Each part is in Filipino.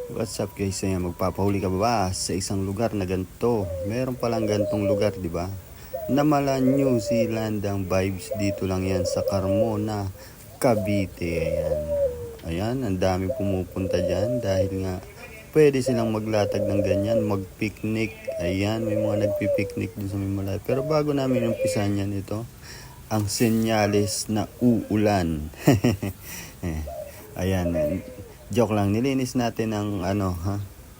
What's up guys? Ayan, magpapahuli ka ba sa isang lugar na ganito? Meron palang gantong lugar, di ba? Na mala New Zealand ang vibes dito lang yan sa Carmona, Cavite. Ayan. Ayan, ang dami pumupunta dyan dahil nga pwede silang maglatag ng ganyan, mag-picnic. Ayan, may mga nagpi-picnic dun sa may malay. Pero bago namin umpisan yan ito, ang senyales na uulan. Ayan, joke lang, nilinis natin ang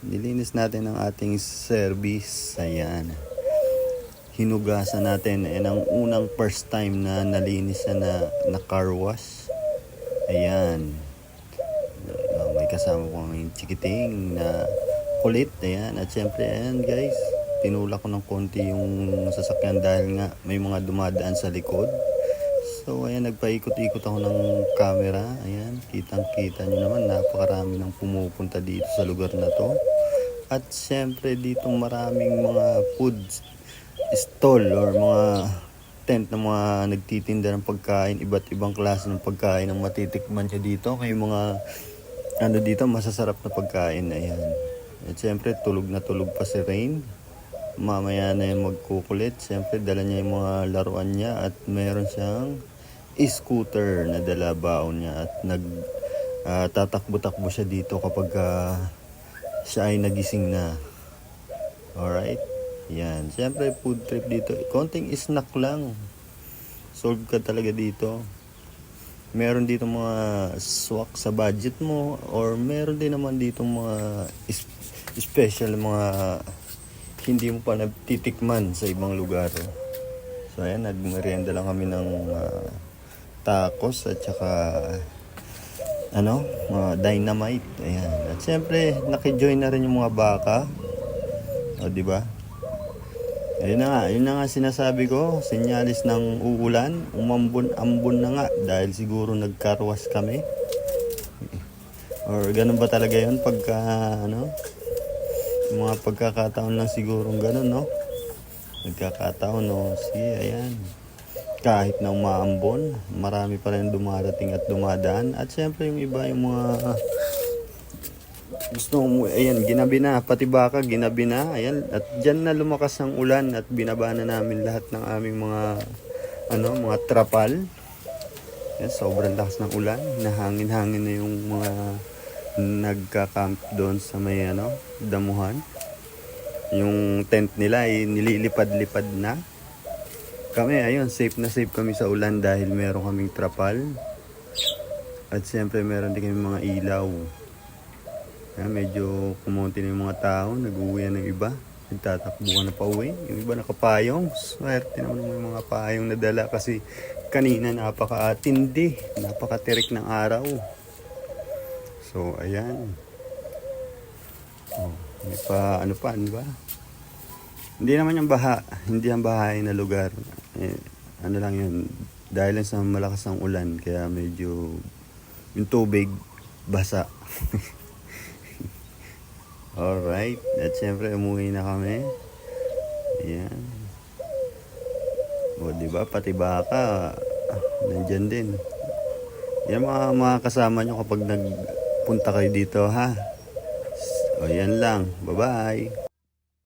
nilinis natin ang ating service. Ayan, hinugasan natin. And ang unang first time na nalinis na car wash. Ayan, may kasama po ang chikiting na kulit. Ayan, at syempre ayan guys, tinulak ko ng konti yung sasakyan dahil nga may mga dumadaan sa likod. So ayan, nagpaikot-ikot ako ng camera. Ayan, kitang-kita nyo naman, napakarami ng pumupunta dito sa lugar na to. At syempre dito maraming mga food stall or mga tent na mga nagtitinda ng pagkain, iba't ibang klase ng pagkain ang matitikman siya dito. Kaya mga dito, masasarap na pagkain. Ayan. At syempre tulog na tulog pa si Rain. Mamaya na yung magkukulit. Syempre dala niya yung mga laruan niya at meron siyang scooter na dala baon niya at tatakbo-takbo siya dito kapag siya ay nagising na. Alright. Yan. Siyempre food trip dito. Konting snack lang. Solve ka talaga dito. Meron dito mga swak sa budget mo or meron din naman dito mga special mga hindi mo pa natitikman sa ibang lugar. So ayan, nagmerienda lang kami ng tacos at saka mga dynamite. Ayan. At syempre, nakijoin na rin yung mga baka. O, di ba? Ayun na nga sinasabi ko, senyalis ng uulan, umambon-ambon na nga dahil siguro nagkarwas kami. Or ganun ba talaga 'yon pagka mga pagkakataon lang siguro ganun, no? Nagkakataon, no? Sige, ayan. Kahit na umaambon, marami pa rin dumarating at dumadaan. At syempre yung iba, yung mga gusto mo, ayan, ginabi na, pati baka ginabi na, ayan. At dyan na lumakas ang ulan at binaba na namin lahat ng aming mga mga trapal. Ayan, sobrang lakas ng ulan, nahangin-hangin na yung mga nagka-camp doon sa may damuhan. Yung tent nila ay nililipad-lipad na. Kami, ayun, safe na safe kami sa ulan dahil meron kaming trapal. At siyempre meron din kami mga ilaw. Ayan, medyo kumonti na yung mga tao, nag-uwian ng iba. Nagtatakbuhan na pa uwi. Yung iba nakapayong. Swerte naman yung mga payong na dala kasi kanina napaka-atindi, napaka-tirik ng araw. So, ayan. Oh, may pa, ano ba? Hindi naman yung hindi ang bahay na lugar. Lang yun, dahil lang sa malakas ang ulan, kaya medyo yung tubig basa. Alright, at syempre umuwi na kami. Ayan. O, diba, pati baka, nandyan din. Yan mga kasama nyo kapag nagpunta kayo dito, ha? O, yan lang. Bye-bye.